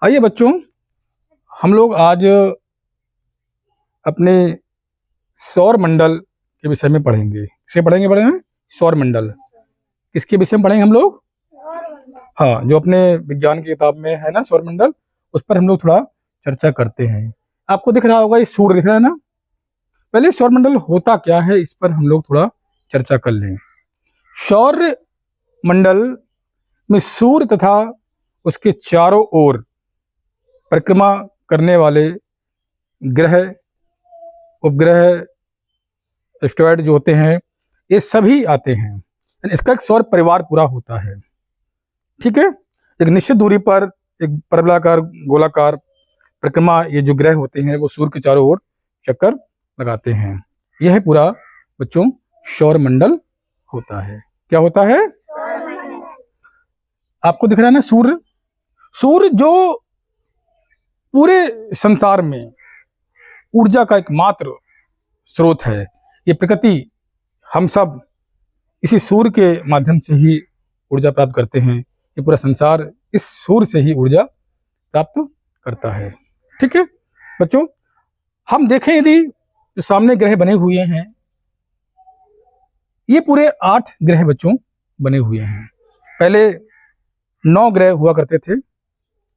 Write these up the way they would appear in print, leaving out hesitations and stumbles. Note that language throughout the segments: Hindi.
आइए बच्चों, हम लोग आज अपने सौर मंडल के विषय में पढ़ेंगे। किसे पढ़ेंगे सौर मंडल। किसके विषय में पढ़ेंगे हम लोग? हाँ, जो अपने विज्ञान की किताब में है ना सौर मंडल, उस पर हम लोग थोड़ा चर्चा करते हैं। आपको दिख रहा होगा, ये सूर्य दिख रहा है ना। पहले सौर मंडल होता क्या है, इस पर हम लोग थोड़ा चर्चा कर लें। सौर मंडल में सूर्य तथा उसके चारों ओर परिक्रमा करने वाले ग्रह, उपग्रह, एस्टेरॉयड जो होते हैं, ये सभी आते हैं। इसका एक सौर परिवार पूरा होता है। ठीक है, एक निश्चित दूरी पर एक परवलयाकार गोलाकार परिक्रमा ये जो ग्रह होते हैं वो सूर्य के चारों ओर चक्कर लगाते हैं। यह है पूरा बच्चों सौर मंडल होता है। क्या होता है? आपको दिख रहा है ना सूर्य। सूर्य जो पूरे संसार में ऊर्जा का एकमात्र स्रोत है। ये प्रकृति, हम सब इसी सूर्य के माध्यम से ही ऊर्जा प्राप्त करते हैं। ये पूरा संसार इस सूर्य से ही ऊर्जा प्राप्त करता है। ठीक है बच्चों, हम देखें यदि जो सामने ग्रह बने हुए हैं, ये पूरे 8 ग्रह बच्चों बने हुए हैं। पहले 9 ग्रह हुआ करते थे,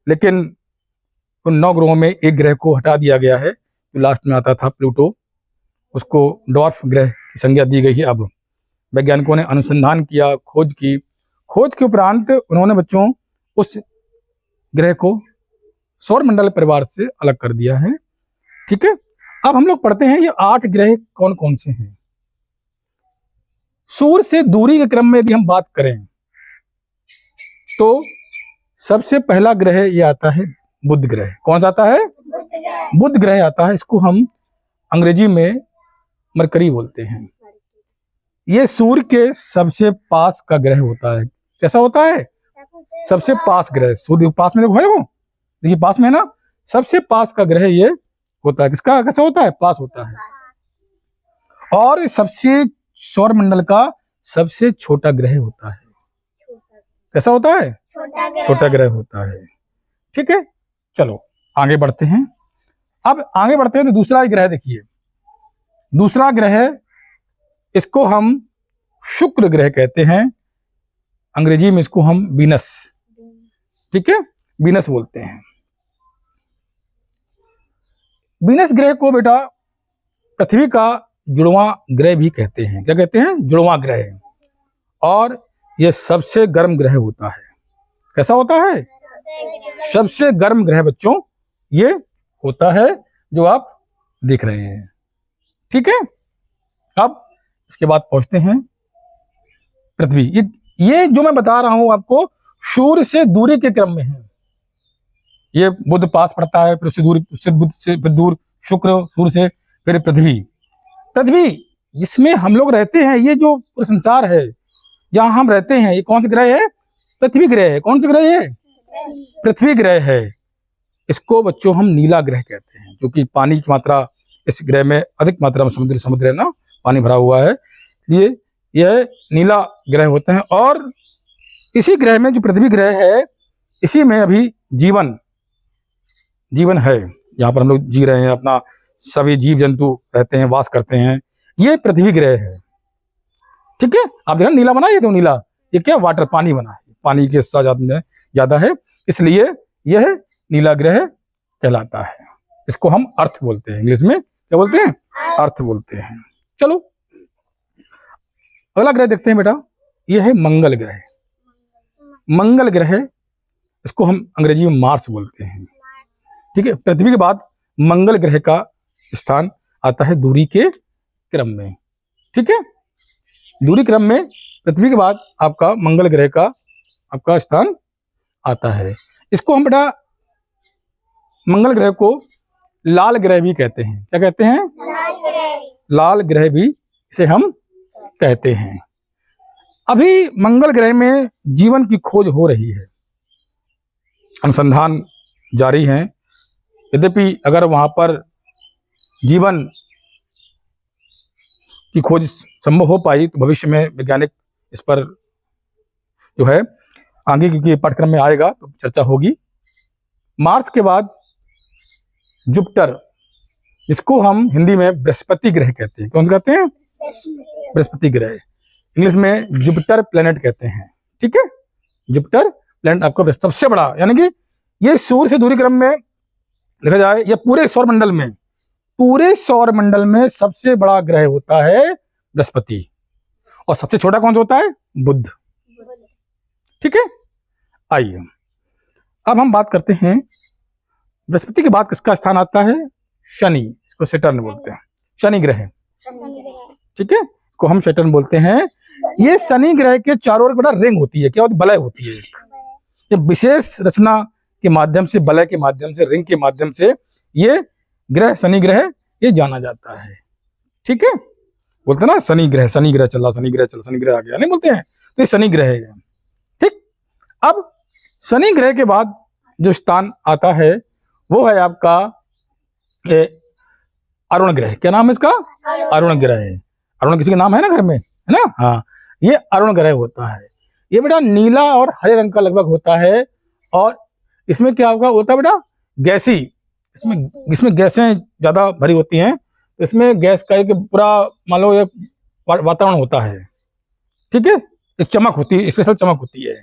लेकिन उन 9 ग्रहों में एक ग्रह को हटा दिया गया है, जो लास्ट में आता था प्लूटो। उसको डॉर्फ ग्रह की संज्ञा दी गई है। अब वैज्ञानिकों ने अनुसंधान किया, खोज के उपरांत उन्होंने बच्चों उस ग्रह को सौर मंडल परिवार से अलग कर दिया है। ठीक है, अब हम लोग पढ़ते हैं ये 8 ग्रह कौन कौन से हैं। सूर्य से दूरी के क्रम में यदि हम बात करें तो सबसे पहला ग्रह ये आता है बुध ग्रह। कौन सा आता है? बुध ग्रह आता है। इसको हम अंग्रेजी में मरकरी बोलते हैं। ये सूर्य के सबसे पास का ग्रह होता है। कैसा होता है? सबसे पास ग्रह। सूर्य पास में देखो है वो, देखिए पास में है ना, सबसे पास का ग्रह ये होता है। किसका कैसा होता है? पास होता है। और सबसे सौर मंडल का सबसे छोटा ग्रह होता है। कैसा होता है? छोटा ग्रह होता है। ठीक है, चलो आगे बढ़ते हैं। अब आगे बढ़ते हैं तो दूसरा ग्रह देखिए। दूसरा ग्रह, इसको हम शुक्र ग्रह कहते हैं। अंग्रेजी में इसको हम वीनस, ठीक है, वीनस बोलते हैं। वीनस ग्रह को बेटा पृथ्वी का जुड़वां ग्रह भी कहते हैं। क्या कहते हैं? जुड़वां ग्रह। और यह सबसे गर्म ग्रह होता है। कैसा होता है? सबसे गर्म ग्रह बच्चों ये होता है, जो आप देख रहे हैं। ठीक है, अब इसके बाद पहुंचते हैं पृथ्वी। ये जो मैं बता रहा हूं आपको, सूर्य से दूरी के क्रम में है। ये बुध पास पड़ता है, फिर उससे दूर, उससे बुध से फिर दूर शुक्र, सूर्य से फिर पृथ्वी जिसमें हम लोग रहते हैं। ये जो पूरा संसार है जहां हम रहते हैं, ये कौन सा ग्रह है? पृथ्वी ग्रह है। कौन सा ग्रह है? पृथ्वी ग्रह है। इसको बच्चों हम नीला ग्रह कहते हैं, क्योंकि पानी की मात्रा इस ग्रह में अधिक मात्रा में समुद्र है ना, पानी भरा हुआ है, इसलिए यह नीला ग्रह होते हैं। और इसी ग्रह में जो पृथ्वी ग्रह है, इसी में अभी जीवन है। यहाँ पर हम लोग जी रहे हैं, अपना सभी जीव जंतु रहते हैं, वास करते हैं। ये पृथ्वी ग्रह है। ठीक है, आप देखा नीला बना, ये तो नीला, ये क्या वाटर, पानी बना है, पानी के ज्यादा है, इसलिए यह नीला ग्रह कहलाता है। इसको हम अर्थ बोलते हैं। इंग्लिश में क्या बोलते हैं? अर्थ बोलते हैं। चलो अगला ग्रह देखते हैं बेटा। यह है मंगल ग्रह। मंगल ग्रह, इसको हम अंग्रेजी में मार्स बोलते हैं। ठीक है, पृथ्वी के बाद मंगल ग्रह का स्थान आता है दूरी के क्रम में। ठीक है, दूरी क्रम में पृथ्वी के बाद आपका मंगल ग्रह का आपका स्थान आता है। इसको हम बेटा मंगल ग्रह को लाल ग्रह भी कहते हैं। क्या कहते हैं? लाल ग्रह भी इसे हम कहते हैं। अभी मंगल ग्रह में जीवन की खोज हो रही है, अनुसंधान जारी है। यद्यपि अगर वहां पर जीवन की खोज संभव हो पाई तो भविष्य में वैज्ञानिक इस पर जो है आगे, क्योंकि पाठ्यक्रम में आएगा तो चर्चा होगी, मार्स के बाद जुपिटर, जिसको हम हिंदी में बृहस्पति ग्रह कहते हैं। कौन सा कहते हैं? बृहस्पति ग्रह। इंग्लिश में जुपिटर प्लेनेट कहते हैं। ठीक है, जुपिटर प्लेनेट आपका सबसे बड़ा, यानी कि ये सूर्य से दूरी क्रम में देखा जाए, ये पूरे सौर मंडल में सबसे बड़ा ग्रह होता है बृहस्पति, और सबसे छोटा कौन सा होता है? बुध। ठीक है, आइए अब हम बात करते हैं बृहस्पति के बाद किसका स्थान आता है? शनि, इसको सैटर्न बोलते हैं, शनि ग्रह। ठीक है, को हम सैटर्न बोलते हैं। ये शनि ग्रह के चारों ओर बड़ा रिंग होती है, क्या होती है? वलय होती है एक। ये विशेष रचना के माध्यम से, वलय के माध्यम से, रिंग के माध्यम से ये ग्रह, शनि ग्रह, ये जाना जाता है। ठीक है, बोलते हैं ना शनि ग्रह चला, शनि ग्रह चला, शनि ग्रह आ गया, नहीं बोलते हैं? तो ये शनि ग्रह है। ठीक, अब शनि ग्रह के बाद जो स्थान आता है वो है आपका अरुण ग्रह। क्या नाम है इसका? अरुण ग्रह। अरुण किसी का नाम है ना घर में, है ना? हाँ, ये अरुण ग्रह होता है। ये बेटा नीला और हरे रंग का लगभग होता है, और इसमें क्या होता है बेटा? गैसी, इसमें गैसें ज्यादा भरी होती हैं। इसमें गैस का एक पूरा मान लो एक वातावरण होता है। ठीक है, एक चमक होती है, स्पेशल चमक होती है।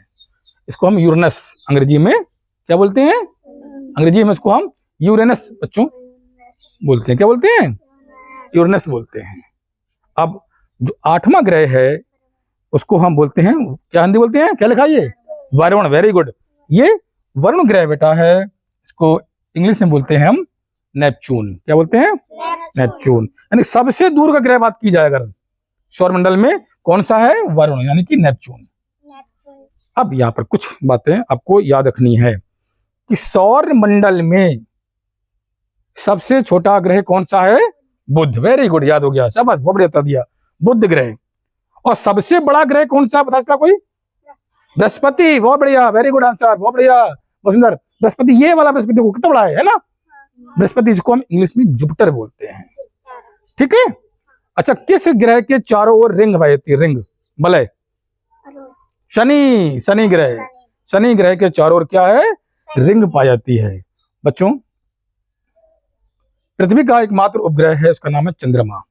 इसको हम यूरेनस अंग्रेजी में क्या बोलते हैं? अंग्रेजी में इसको हम यूरेनस बच्चों बोलते हैं। क्या बोलते हैं? यूरेनस बोलते हैं। अब जो 8वां ग्रह है उसको हम बोलते हैं, क्या हिंदी बोलते हैं? क्या लिखा है ये? वरुण। वेरी गुड, ये वरुण ग्रह बेटा है। इसको इंग्लिश में बोलते हैं हम नेपच्यून। क्या बोलते हैं? नेपच्यून। यानी सबसे दूर का ग्रह बात की जाए अगर सौरमंडल में, कौन सा है? वरुण, यानी कि नेपच्यून। अब यहाँ पर कुछ बातें आपको याद रखनी है कि सौर मंडल में सबसे छोटा ग्रह कौन सा है? बुध। वेरी गुड, याद हो गया, शाबाश, बहुत बढ़िया बता दिया, बुध ग्रह। और सबसे बड़ा ग्रह कौन सा बता सकता कोई? बृहस्पति। बहुत बढ़िया, वेरी गुड आंसर, बहुत बढ़िया, बहुत सुंदर। बृहस्पति, ये वाला बृहस्पति को कितना बड़ा है ना? बृहस्पति, जिसको हम इंग्लिश में जुपिटर बोलते हैं। ठीक है, अच्छा, किस ग्रह के चारों ओर रिंग होती है? रिंग, वलय? शनि। शनि ग्रह, शनि ग्रह के चारों ओर क्या है? रिंग पाई जाती है। बच्चों, पृथ्वी का एकमात्र उपग्रह है, उसका नाम है चंद्रमा।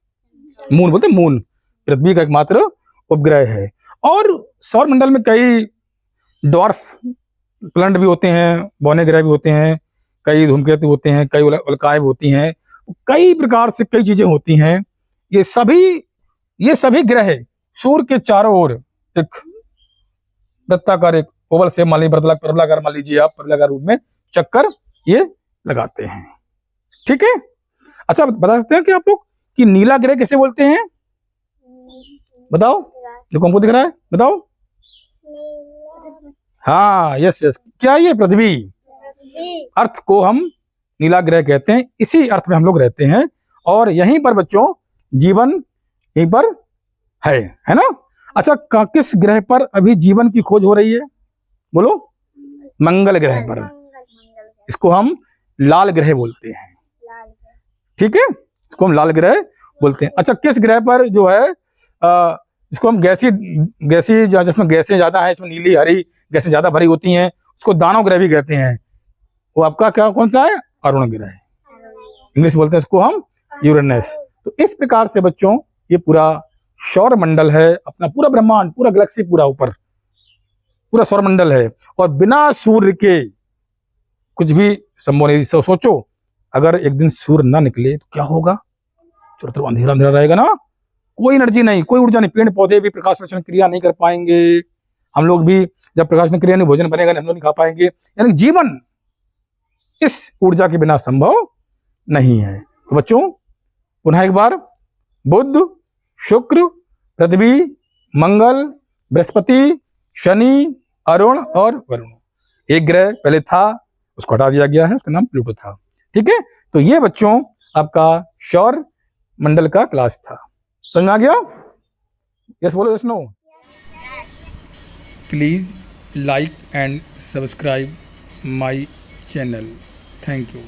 मून बोलते हैं, मून पृथ्वी का एकमात्र उपग्रह है। और सौर मंडल में कई डॉर्फ प्लैनेट भी होते हैं, बौने ग्रह भी होते हैं, कई धूमकेतु होते हैं, कई उल्काएं होती हैं, कई प्रकार से कई चीजें होती हैं। ये सभी ग्रह सूर्य के चारों ओर एक वृत्ताकार, एक ओवल से मान लीजिए, परवलयाकार मान लीजिए आप, परवलयाकार रूप में चक्कर ये लगाते हैं। ठीक है, अच्छा, बता सकते हैं कि आप लोग कि नीला ग्रह कैसे बोलते हैं? बताओ, जो हमको दिख रहा है, बताओ। हाँ, यस, क्या ये? पृथ्वी। अर्थ को हम नीला ग्रह कहते हैं, इसी अर्थ में हम लोग रहते हैं, और यहीं पर बच्चों जीवन यहीं पर है ना? अच्छा, किस ग्रह पर अभी जीवन की खोज हो रही है? बोलो। मंगल ग्रह पर। इसको हम लाल ग्रह बोलते हैं। ठीक है, इसको हम लाल ग्रह बोलते हैं। अच्छा, किस ग्रह पर जो है इसको हम गैसी, जिसमें गैसें ज्यादा है, इसमें नीली हरी गैसें ज्यादा भरी होती हैं, उसको दानव ग्रह भी कहते हैं। वो आपका क्या, कौन सा है? अरुण ग्रह। इंग्लिश बोलते हैं इसको हम यूरेनस। तो इस प्रकार से बच्चों ये पूरा सौर मंडल है, अपना पूरा ब्रह्मांड, पूरा गैलेक्सी, पूरा ऊपर पूरा सौर मंडल है, और बिना सूर्य के कुछ भी संभव नहीं। सोचो, अगर एक दिन सूर्य ना निकले तो क्या होगा? चारों तरफ अंधेरा अंधेरा रहेगा ना, कोई एनर्जी नहीं, कोई ऊर्जा नहीं, पेड़ पौधे भी प्रकाश संश्लेषण क्रिया नहीं कर पाएंगे, हम लोग भी जब प्रकाश संश्लेषण क्रिया नहीं, भोजन बनेगा नहीं, हम लोग नहीं खा पाएंगे। यानी जीवन इस ऊर्जा के बिना संभव नहीं है। तो बच्चों, पुनः एक बार, बुध, शुक्र, पृथ्वी, मंगल, बृहस्पति, शनि, अरुण और वरुण। एक ग्रह पहले था, उसको हटा दिया गया है, उसका नाम प्लूटो था। ठीक है, तो ये बच्चों आपका सौर मंडल का क्लास था। समझ आ गया? यस बोलो, yes no. Please like and subscribe my channel. Thank you.